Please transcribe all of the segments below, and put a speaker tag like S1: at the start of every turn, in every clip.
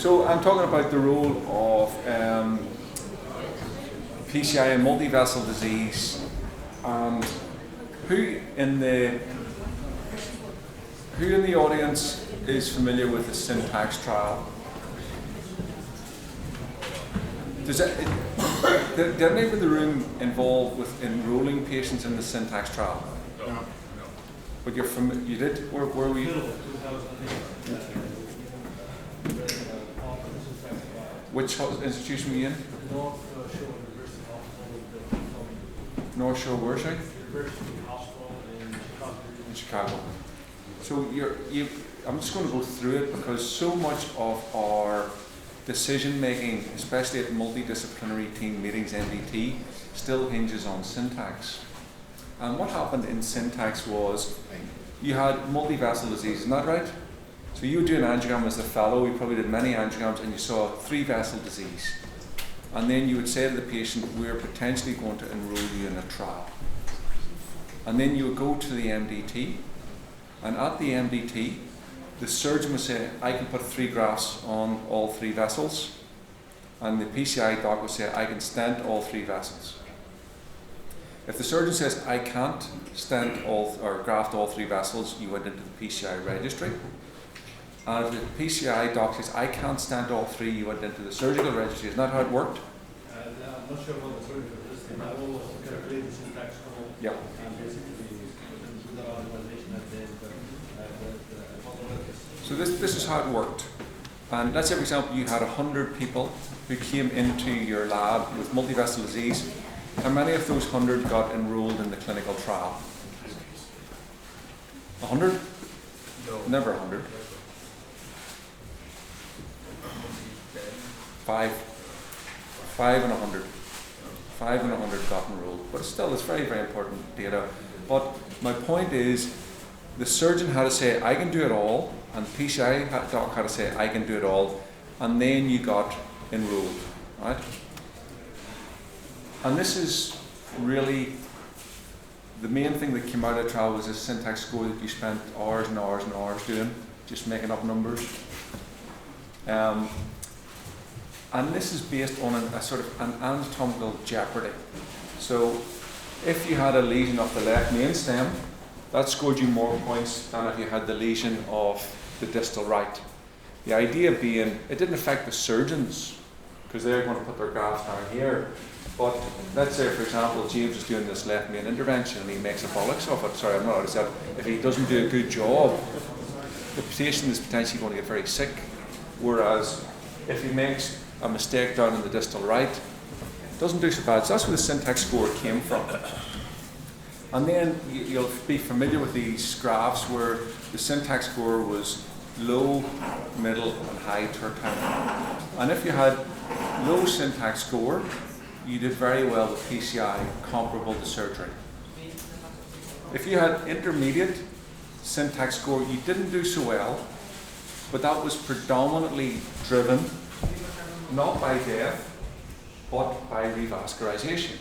S1: So I'm talking about the role of PCI in multi-vessel disease, and who in the audience is familiar with the Syntax trial? Did any of the room involved with enrolling patients in the Syntax trial?
S2: No.
S1: But you did? Where were you? Which institution were you in? North Shore where, sorry?
S2: University Hospital
S1: in Chicago. So I'm just going to go through it because so much of our decision making, especially at multidisciplinary team meetings, MDT, still hinges on Syntax. And what happened in Syntax was you had multi-vessel disease, isn't that right? So you would do an angiogram as a fellow, you probably did many angiograms, and you saw 3-vessel disease. And then you would say to the patient, we're potentially going to enroll you in a trial. And then you would go to the MDT, and at the MDT, the surgeon would say, I can put 3 grafts on all 3 vessels. And the PCI doc would say, I can stent all 3 vessels. If the surgeon says, I can't stent or graft all 3 vessels, you went into the PCI registry. And if the PCI doc says, I can't stent all 3, you went into the surgical registry. Isn't that how it worked?
S2: I'm not sure about the surgical system. I will calculate the Syntax couple.
S1: Yeah.
S2: And basically do the optimization at the end.
S1: So this is how it worked. And let's say, for example, you had 100 people who came into your lab with multi-vessel disease. How many of those 100 got enrolled in the clinical trial? 100?
S2: No.
S1: Never 100. 5 and 100. 5 and 100 got enrolled. But still, it's very, very important data. But my point is, the surgeon had to say, I can do it all, and the PCI doc had to say, I can do it all, and then you got enrolled, right? And this is really the main thing that came out of the trial was this Syntax score that you spent hours and hours and hours doing, just making up numbers. And this is based on a sort of an anatomical jeopardy. So if you had a lesion of the left main stem, that scored you more points than if you had the lesion of the distal right. The idea being, it didn't affect the surgeons, because they're going to put their grafts down here. But let's say, for example, James is doing this left main intervention and he makes a bollocks of it. Sorry, I'm not allowed to say that. If he doesn't do a good job, the patient is potentially going to get very sick. Whereas if he makes a mistake down in the distal right, it doesn't do so bad. So that's where the Syntax score came from. And then you'll be familiar with these graphs where the Syntax score was low, middle, and high tertile. And if you had low Syntax score, you did very well with PCI, comparable to surgery. If you had intermediate Syntax score, you didn't do so well, but that was predominantly driven not by death, but by revascularization.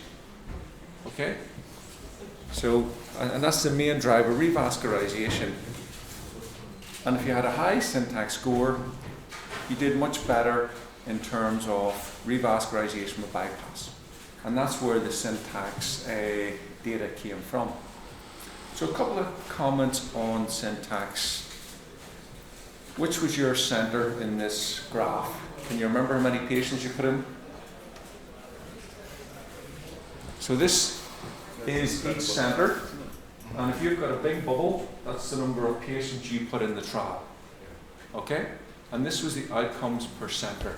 S1: Okay? So, and that's the main driver, revascularization. And if you had a high Syntax score, you did much better in terms of revascularization with bypass. And that's where the Syntax data came from. So a couple of comments on Syntax. Which was your center in this graph? Can you remember how many patients you put in? So this is each center, and if you've got a big bubble, that's the number of patients you put in the trial. Okay? And this was the outcomes per center.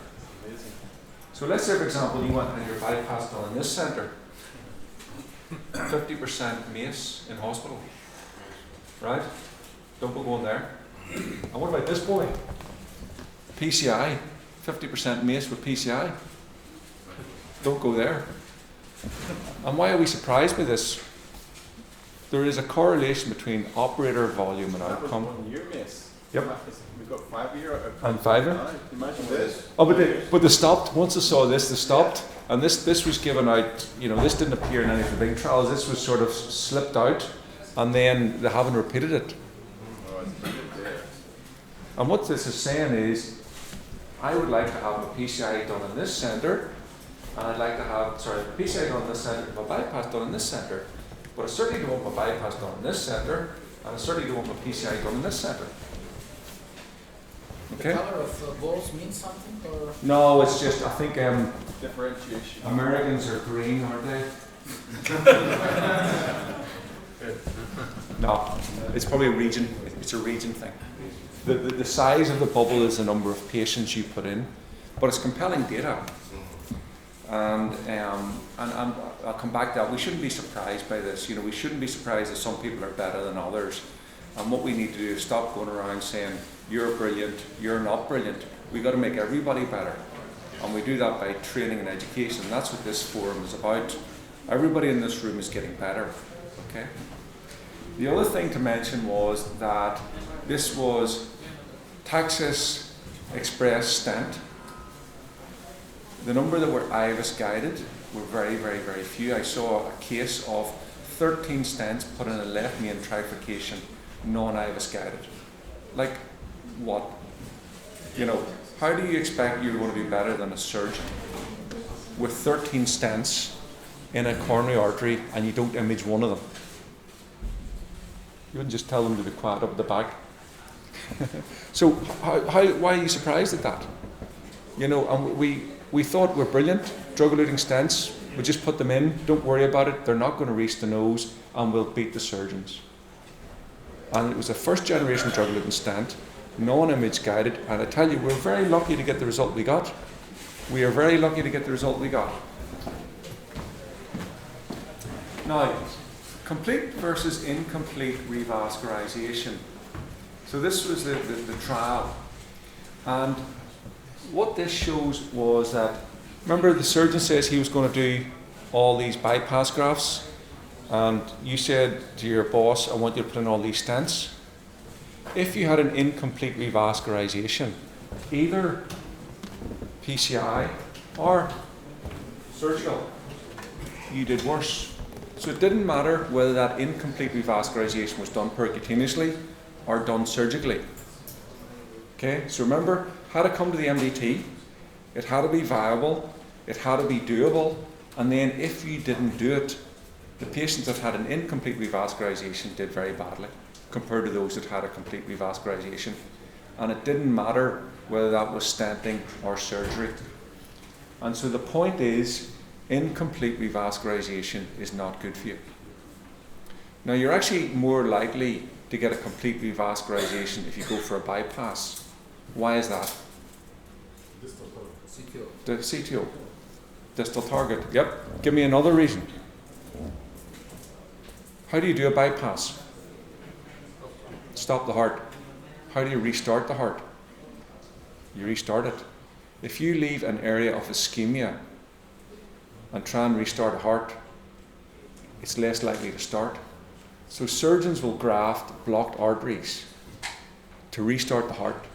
S1: So let's say, for example, you went and had your bypass done in this center. 50% MACE in hospital. Right? Don't go going there. And what about this boy? PCI. 50% MACE with PCI. Don't go there. And why are we surprised by this? There is a correlation between operator volume and outcome.
S3: That was 1 year MACE.
S1: Yep.
S3: We've got 5 year.
S1: And 5 year?
S3: Imagine this.
S1: Oh, but they stopped. Once they saw this, they stopped. And this was given out, this didn't appear in any of the big trials. This was sort of slipped out, and then they haven't repeated it.
S3: Oh, it's brilliant, yeah.
S1: And what this is saying is, I would like to have my PCI done in this centre, and I'd like to have, PCI done in this centre, my bypass done in this centre. But I certainly don't want my bypass done in this centre, and I certainly don't want my PCI done in this centre.
S4: The
S1: Okay?
S4: color of balls means something, or?
S1: No, it's just, I think
S3: Differentiation.
S1: Americans are green, aren't they? No, it's probably a region, it's a region thing. The size of the bubble is the number of patients you put in, but it's compelling data. And I'll come back to that. We shouldn't be surprised by this. You know, we shouldn't be surprised that some people are better than others. And what we need to do is stop going around saying, you're brilliant, you're not brilliant. We've got to make everybody better. And we do that by training and education. That's what this forum is about. Everybody in this room is getting better. Okay? The other thing to mention was that this was Texas Express stent. The number that were IVUS guided were very, very, very few. I saw a case of 13 stents put in a left main trifurcation, non-IVUS guided. Like, what? You know, how do you expect you're going to be better than a surgeon with 13 stents in a coronary artery and you don't image one of them? You wouldn't just tell them to be quiet up at the back. So why are you surprised at that? You know, and we thought we're brilliant, drug-eluting stents, we just put them in, don't worry about it, they're not going to reach the nose, and we'll beat the surgeons. And it was a first-generation drug-eluting stent, non-image guided, and I tell you, we're very lucky to get the result we got. We are very lucky to get the result we got. Now, complete versus incomplete revascularization. So this was the trial. And what this shows was that, remember the surgeon says he was going to do all these bypass grafts, and you said to your boss, I want you to put in all these stents. If you had an incomplete revascularization, either PCI or surgical, you did worse. So it didn't matter whether that incomplete revascularization was done percutaneously or done surgically. Okay, so remember, had to come to the MDT, it had to be viable, it had to be doable, and then if you didn't do it, the patients that had an incomplete revascularization did very badly compared to those that had a complete revascularization. And it didn't matter whether that was stenting or surgery. And so the point is, incomplete revascularization is not good for you. Now you're actually more likely to get a complete revascularization if you go for a bypass. Why is that?
S4: CTO.
S1: The CTO. Distal target. Yep. Give me another reason. How do you do a bypass? Stop the heart. How do you restart the heart? You restart it. If you leave an area of ischemia and try and restart a heart, it's less likely to start. So surgeons will graft blocked arteries to restart the heart.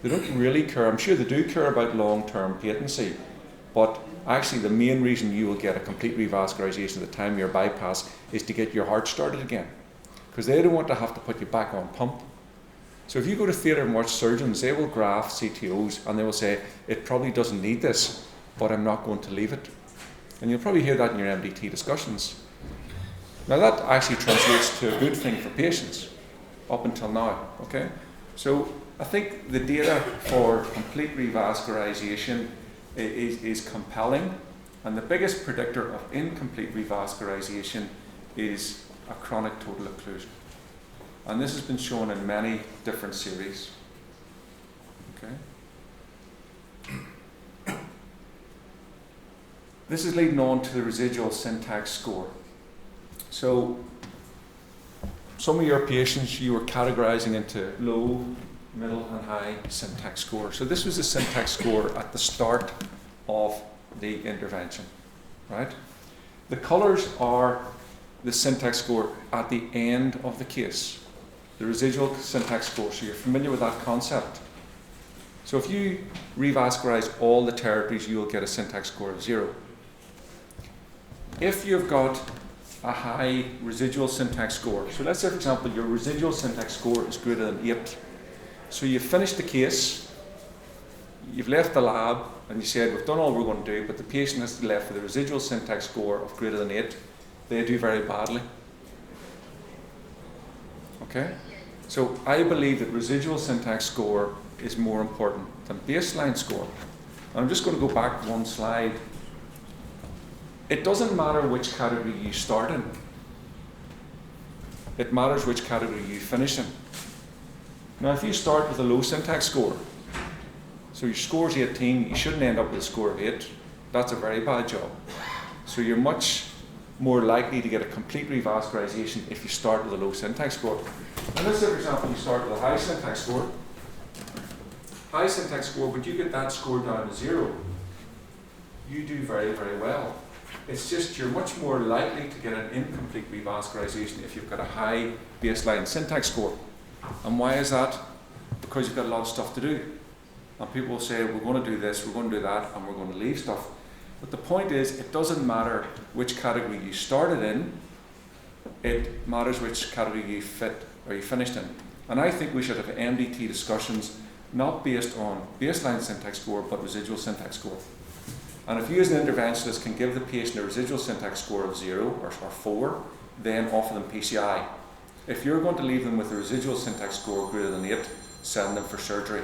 S1: They don't really care. I'm sure they do care about long-term patency, but actually the main reason you will get a complete revascularization at the time of your bypass is to get your heart started again, because they don't want to have to put you back on pump. So if you go to theatre and watch surgeons, they will graft CTOs and they will say, it probably doesn't need this, but I'm not going to leave it. And you'll probably hear that in your MDT discussions. Now that actually translates to a good thing for patients up until now, okay? So I think the data for complete revascularization is compelling, and the biggest predictor of incomplete revascularization is a chronic total occlusion. And this has been shown in many different series. Okay. This is leading on to the residual syntax score. So some of your patients you were categorizing into low, middle and high syntax score. So this was the syntax score at the start of the intervention, right? The colours are the syntax score at the end of the case, the residual syntax score. So you're familiar with that concept. So if you revascularize all the territories, you will get a syntax score of 0. If you've got a high residual syntax score, so let's say for example your residual syntax score is greater than 8, so you finish the case you've left the lab and you said, we've done all we're going to do, but the patient is left with a residual syntax score of greater than 8, they do very badly. Okay? So I believe that residual syntax score is more important than baseline score. And I'm just going to go back one slide. It doesn't matter which category you start in. It matters which category you finish in. Now, if you start with a low syntax score, so your score is 18, you shouldn't end up with a score of 8. That's a very bad job. So you're much more likely to get a complete revascularization if you start with a low syntax score. And let's say, for example, you start with a high syntax score. High syntax score, but you get that score down to 0. You do very, very well. It's just you're much more likely to get an incomplete revascularization if you've got a high baseline syntax score. And why is that? Because you've got a lot of stuff to do. And people will say, we're going to do this, we're going to do that, and we're going to leave stuff. But the point is, it doesn't matter which category you started in, it matters which category you fit or you finished in. And I think we should have MDT discussions not based on baseline syntax score, but residual syntax score. And if you as an interventionist can give the patient a residual syntax score of 0 or 4, then offer them PCI. If you're going to leave them with a residual syntax score greater than 8, send them for surgery.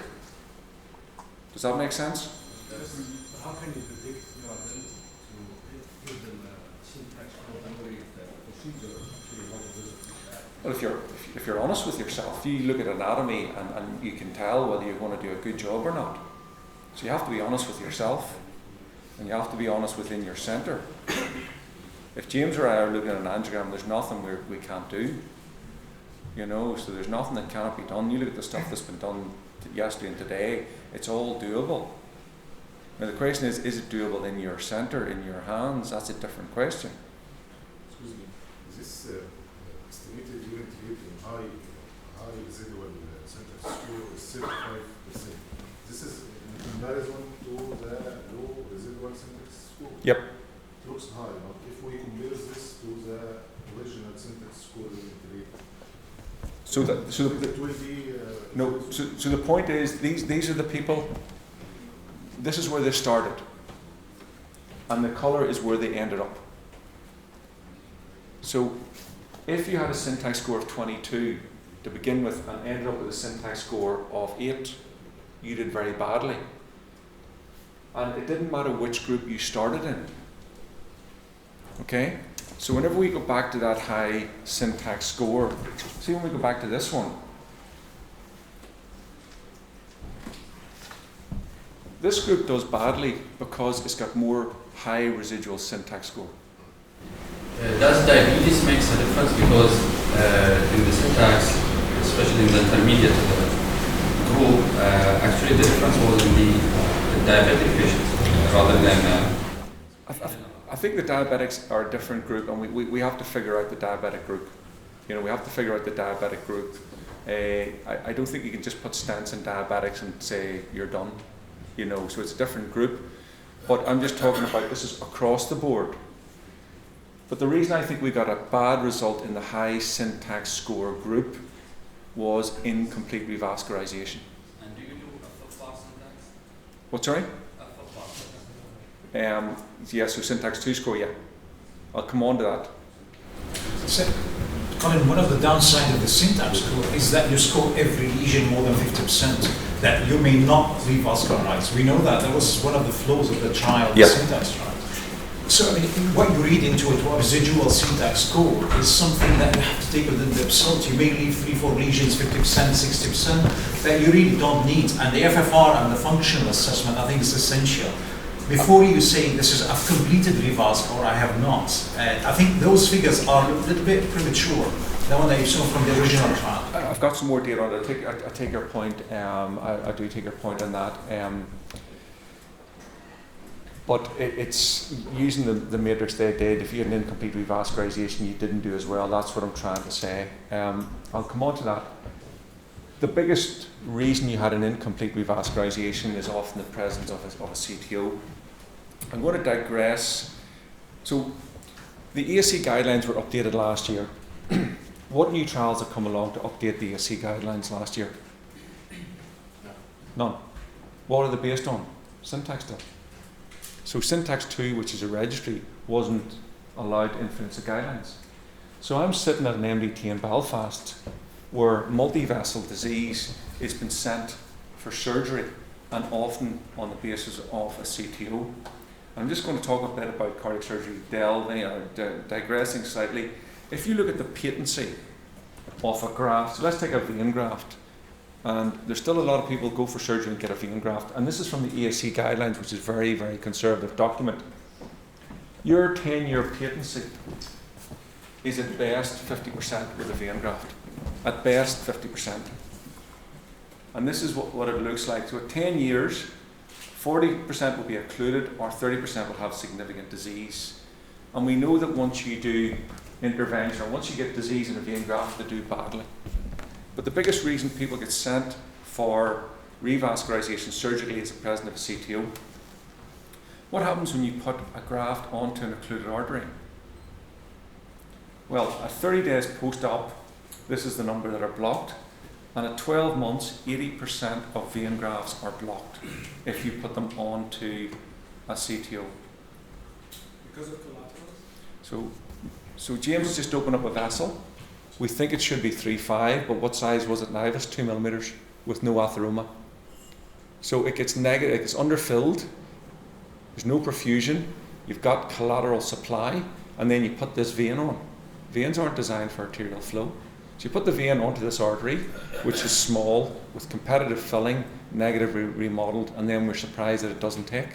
S1: Does that make sense?
S2: Yes. How can you predict your ability to give them a syntax code memory if the procedure actually not ability?
S1: Well, if you're honest with yourself, you look at anatomy and you can tell whether you're going to do a good job or not. So you have to be honest with yourself, and you have to be honest within your centre. If James or I are looking at an angiogram, there's nothing we can't do. You know, so there's nothing that cannot be done. You look at the stuff that's been done yesterday and today, it's all doable. Now the question is it doable in your centre, in your hands? That's a different question.
S5: Excuse me, is this estimated unit rate in high residual syntax score is 35%? This is in comparison to the low residual syntax score?
S1: Yep.
S5: It looks high, but if we compare this to the original syntax score unit rate,
S1: So
S5: it will be
S1: no. So the point is, these are the people. This is where they started, and the colour is where they ended up. So, if you had a syntax score of 22 to begin with and ended up with a syntax score of 8, you did very badly. And it didn't matter which group you started in. Okay? So whenever we go back to that high syntax score, see when we go back to this one, this group does badly because it's got more high residual syntax score.
S6: Does diabetes make a difference? Because in the syntax, especially in the intermediate group, actually the difference was in the diabetic patients rather than...
S1: I think the diabetics are a different group, and we have to figure out the diabetic group. You know, we have to figure out the diabetic group. I don't think you can just put stents in diabetics and say you're done. You know, so it's a different group. But I'm just talking about this is across the board. But the reason I think we got a bad result in the high syntax score group was incomplete revascularization.
S6: And do you do a flip-flop syntax?
S1: What, sorry?
S6: A flip-flop syntax.
S1: Yeah, so syntax 2 score, yeah. I'll come on to that.
S7: So, Colin, one of the downsides of the syntax score is that you score every lesion more than 50%, that you may not revascularize. We know that. That was one of the flaws of the trial, the syntax trial. So, I mean, what you read into it, what residual syntax score, is something that you have to take within the result. You may leave 3-4 lesions, 50%, 60%, that you really don't need. And the FFR and the functional assessment, I think, is essential. Before you say this is I've completed revasc or I have not, I think those figures are a little bit premature. The one that you saw from the original trial.
S1: I've got some more data on it. I take your point. I do take your point on that. But it's using the matrix they did. If you had an incomplete revascularization, you didn't do as well. That's what I'm trying to say. I'll come on to that. The biggest reason you had an incomplete revascularization is often the presence of a CTO. I'm going to digress. So the ASC guidelines were updated last year. What new trials have come along to update the ASC guidelines last year? None. What are they based on? Syntax stuff. So Syntax 2, which is a registry, wasn't allowed to influence the guidelines. So I'm sitting at an MDT in Belfast where multi-vessel disease has been sent for surgery, and often on the basis of a CTO. And I'm just going to talk a bit about cardiac surgery, digressing slightly. If you look at the patency of a graft, so let's take a vein graft, and there's still a lot of people go for surgery and get a vein graft, and this is from the ASC guidelines, which is very, very conservative document. Your 10-year patency is at best 50% with a vein graft. At best 50%. And this is what it looks like. So at 10 years, 40% will be occluded or 30% will have significant disease. And we know that once you do intervention or once you get disease in a vein graft, they do badly. But the biggest reason people get sent for revascularization surgically is the presence of a CTO. What happens when you put a graft onto an occluded artery? Well, at 30 days post-op, this is the number that are blocked. And at 12 months, 80% of vein grafts are blocked if you put them onto a CTO.
S2: Because of collateral?
S1: So James just opened up a vessel. We think it should be 3.5, but what size was it now? It was 2 millimeters with no atheroma. So it gets negative, it gets underfilled. There's no perfusion. You've got collateral supply, and then you put this vein on. Veins aren't designed for arterial flow. So you put the vein onto this artery, which is small, with competitive filling, negatively remodeled, and then we're surprised that it doesn't take.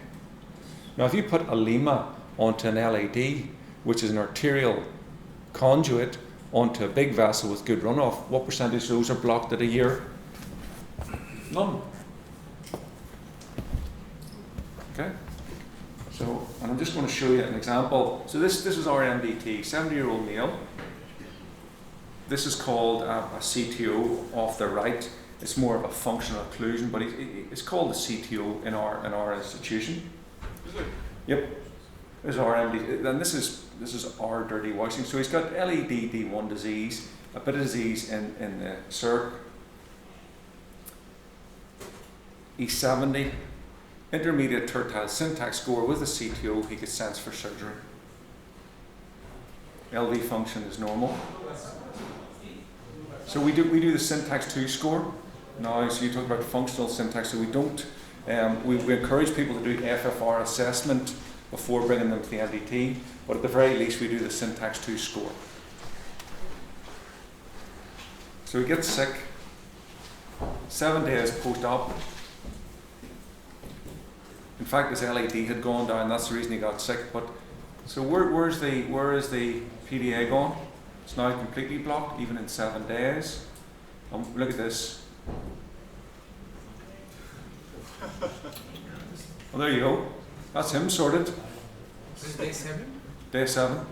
S1: Now, if you put a lima onto an LAD, which is an arterial conduit, onto a big vessel with good runoff, what percentage of those are blocked at a year? None. Okay? So, and I'm just going to show you an example. So this is our MDT, 70-year-old male. This is called a CTO off the right. It's more of a functional occlusion, but it's called a CTO in our institution.
S3: Is it?
S1: Yep. This is our MD, and this is our dirty washing. So he's got LED-D1 disease, a bit of disease in the circ. He's 70, intermediate tertile syntax score with a CTO. He gets sent for surgery. LV function is normal. So we do the syntax 2 score now. So you talk about functional syntax. So we don't. We encourage people to do FFR assessment before bringing them to the MDT, but at the very least we do the syntax 2 score. So he gets sick, 7 days post-op. In fact, his LAD had gone down, that's the reason he got sick. But so where is the PDA gone? It's now completely blocked, even in 7 days. Look at this. Well, there you go. That's him sorted.
S4: This is day 7?
S1: Day 7.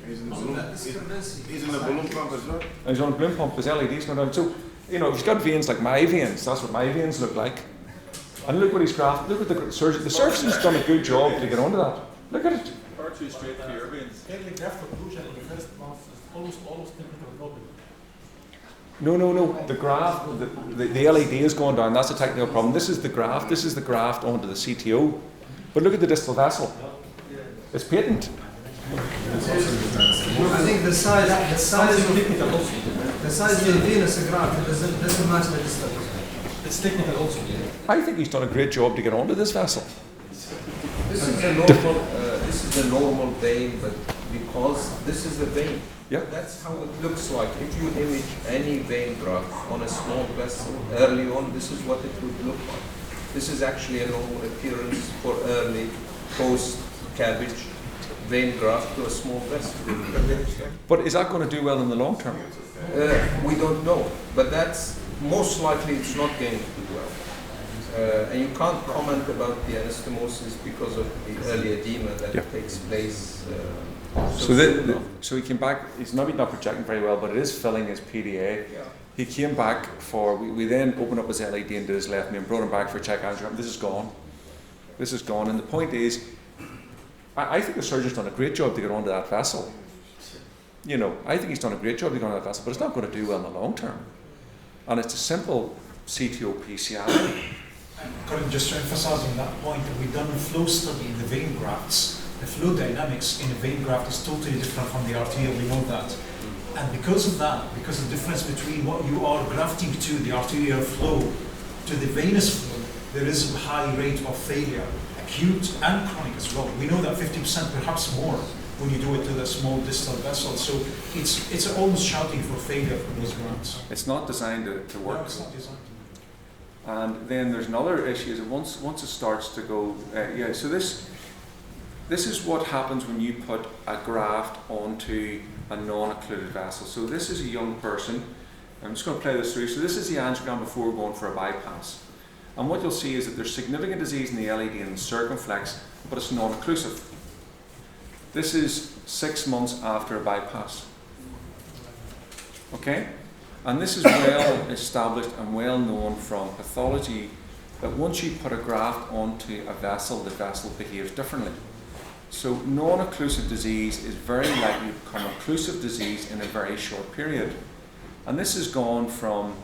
S5: He's in the balloon pump as well.
S1: He's on a balloon pump. His LED's gone down. So, you know, if he's got veins like my veins, that's what my veins look like. And look what he's grafted. Look at the surgeon. The surgeon's done a good job to get onto that. Look at it.
S3: Far too straight for your veins.
S2: Scaling graft occlusion in the first month is almost technical problem.
S1: No. The graft, the LED is going down. That's a technical problem. This is the graft. This is the graft onto the CTO. But look at the distal vessel. It's patent.
S8: I think the size of the venous graft doesn't match the distal.
S2: It's technical also.
S1: I think he's done a great job to get onto this vessel.
S9: This is a normal vein, but because this is the vein.
S1: Yeah.
S9: That's how it looks like. If you image any vein graft on a small vessel early on, this is what it would look like. This is actually a normal appearance for early post-cabbage vein graft to a small vessel.
S1: But is that going to do well in the long term?
S9: We don't know, but that's most likely it's not going to do well. And you can't comment about the anastomosis because of the early edema that takes place.
S1: So he came back. He's maybe not projecting very well, but it is filling his PDA.
S9: Yeah.
S1: He came back for. We then opened up his LED and did his left knee and brought him back for a check angiogram. This is gone. This is gone. And the point is, I think the surgeon's done a great job to get onto that vessel. You know, I think he's done a great job to get onto that vessel, but it's not going to do well in the long term. And it's a simple CTO PCI.
S7: Colin, just to emphasize on that point, we've done a flow study in the vein grafts. The flow dynamics in a vein graft is totally different from the arterial, we know that. And because of that, because of the difference between what you are grafting to, the arterial flow, to the venous flow, there is a high rate of failure, acute and chronic as well. We know that 50%, perhaps more, when you do it to the small distal vessel. So it's almost shouting for failure for those grafts.
S1: It's not designed to work.
S7: No, it's not designed to.
S1: And then there's another issue, is that once it starts to go, so this is what happens when you put a graft onto a non-occluded vessel. So this is a young person. I'm just going to play this through. So this is the angiogram before going for a bypass. And what you'll see is that there's significant disease in the LAD and the circumflex, but it's non-occlusive. This is 6 months after a bypass. Okay? And this is well established and well known from pathology that once you put a graft onto a vessel, the vessel behaves differently. So non-occlusive disease is very likely to become occlusive disease in a very short period. And this has gone from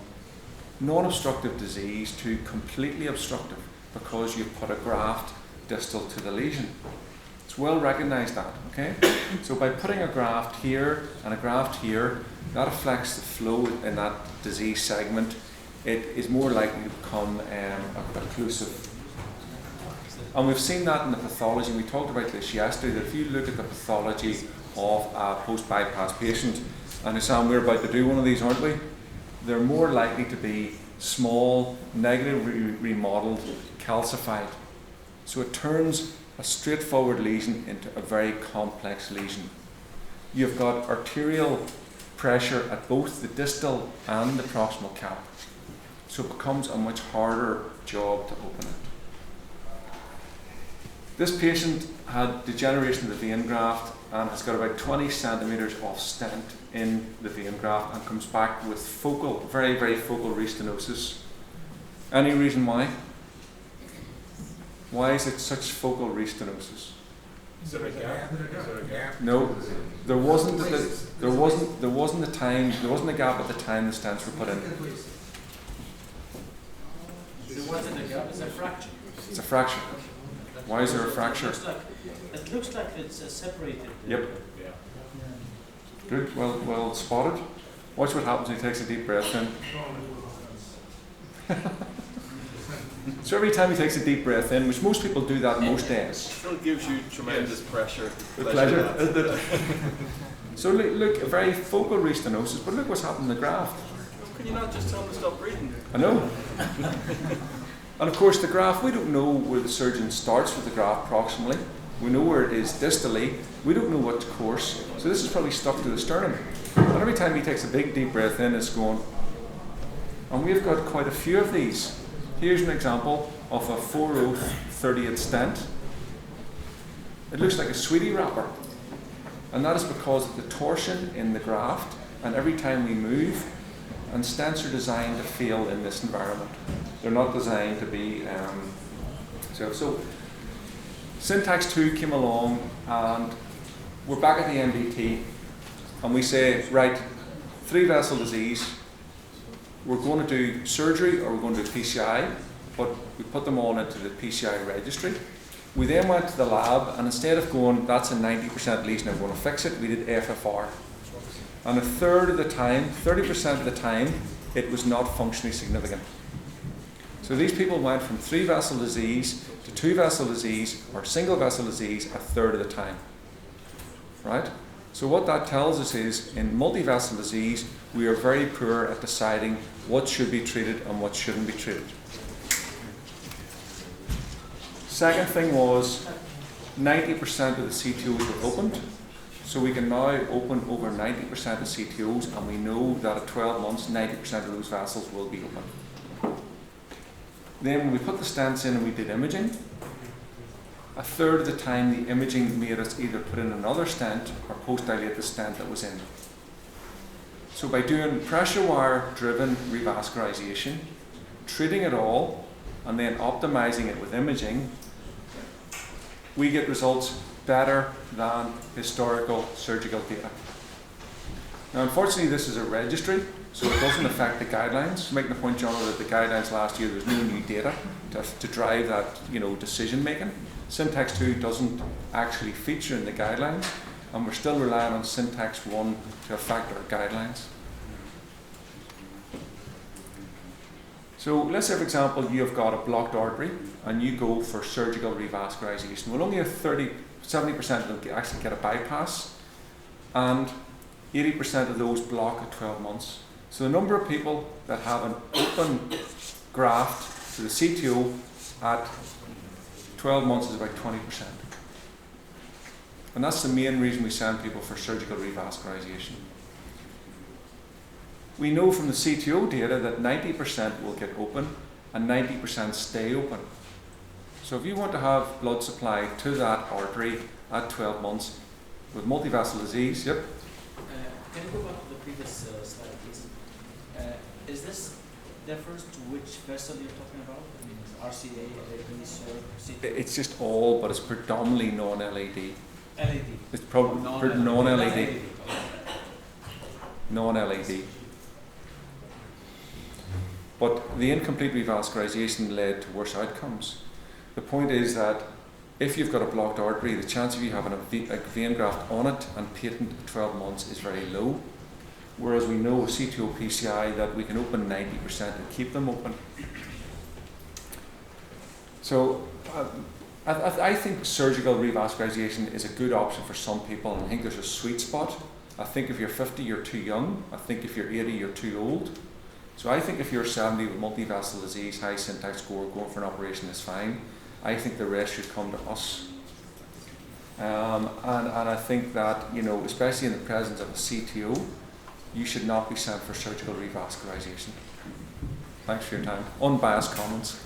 S1: non-obstructive disease to completely obstructive because you've put a graft distal to the lesion. It's well recognized that, okay? So by putting a graft here and a graft here, that affects the flow in that disease segment. It is more likely to become occlusive. And we've seen that in the pathology. We talked about this yesterday, that if you look at the pathology of a post-bypass patient, and Sam, we're about to do one of these, aren't we? They're more likely to be small, negatively remodeled, calcified. So it turns a straightforward lesion into a very complex lesion. You've got arterial pressure at both the distal and the proximal cap. So it becomes a much harder job to open it. This patient had degeneration of the vein graft and has got about 20 centimetres of stent in the vein graft and comes back with focal, very, very focal restenosis. Any reason why? Why is it such focal restenosis?
S3: Is there a gap?
S1: No, there wasn't a time. There wasn't a gap at the time the stents were put in.
S10: There wasn't a gap. It's a fracture.
S1: It's a fracture. Why is there a fracture?
S10: It looks like it's separated.
S1: Yep. Good. Well spotted. Watch what happens when he takes a deep breath in. So every time he takes a deep breath in, which most people do that most days.
S3: Still gives you tremendous pressure.
S1: With pleasure, isn't it? So look, a very focal restenosis, but look what's happened in the graft.
S3: Can you not just tell him to stop breathing?
S1: I know. And of course the graft, we don't know where the surgeon starts with the graft proximally. We know where it is distally. We don't know what course. So this is probably stuck to the sternum. And every time he takes a big deep breath in, it's going. And we've got quite a few of these. Here's an example of a 4/0/30th stent. It looks like a sweetie wrapper. And that is because of the torsion in the graft, and every time we move, and stents are designed to fail in this environment. They're not designed to be, so Syntax 2 came along, and we're back at the MDT, and we say, right, 3-vessel disease, we're going to do surgery or we're going to do PCI, but we put them all into the PCI registry. We then went to the lab, and instead of going, that's a 90% lesion, I'm going to fix it, we did FFR. And a third of the time, 30% of the time, it was not functionally significant. So these people went from 3-vessel disease to 2-vessel disease or single-vessel disease a third of the time. Right? So what that tells us is, in multi-vessel disease, we are very poor at deciding what should be treated and what shouldn't be treated. Second thing was 90% of the CTOs were opened. So we can now open over 90% of CTOs, and we know that at 12 months, 90% of those vessels will be open. Then when we put the stents in and we did imaging, a third of the time the imaging made us either put in another stent or post-dilate the stent that was in. So by doing pressure wire driven revascularization, treating it all, and then optimizing it with imaging, we get results better than historical surgical data. Now unfortunately this is a registry, so it doesn't affect the guidelines. Making the point, John, that the guidelines last year, there's no new data to drive that, decision making. Syntax 2 doesn't actually feature in the guidelines, and we're still relying on Syntax 1 to affect our guidelines. So let's say, for example, you've got a blocked artery and you go for surgical revascularization. Well, only 70% of them actually get a bypass, and 80% of those block at 12 months. So the number of people that have an open graft to the CTO at 12 months is about 20%. And that's the main reason we send people for surgical revascularization. We know from the CTO data that 90% will get open and 90% stay open. So if you want to have blood supply to that artery at 12 months with multivascular disease, yep.
S10: Can you go back to the previous slide, please? Is this differs to which vessel you're talking about? I mean, RCA, LAD, CTOI?
S1: It's just all, but it's predominantly non-LAD.
S10: LAD.
S1: It's probably non-LAD. Non-LAD. But the incomplete revascularization led to worse outcomes. The point is that if you've got a blocked artery, the chance of you having a vein graft on it and patent at 12 months is very low. Whereas we know with CTO PCI that we can open 90% and keep them open. So I think surgical revascularization is a good option for some people, and I think there's a sweet spot. I think if you're 50, you're too young. I think if you're 80, you're too old. So I think if you're 70 with multivascular disease, high syntax score, going for an operation is fine. I think the rest should come to us. And I think that, especially in the presence of a CTO, you should not be sent for surgical revascularization. Thanks for your time. Unbiased comments.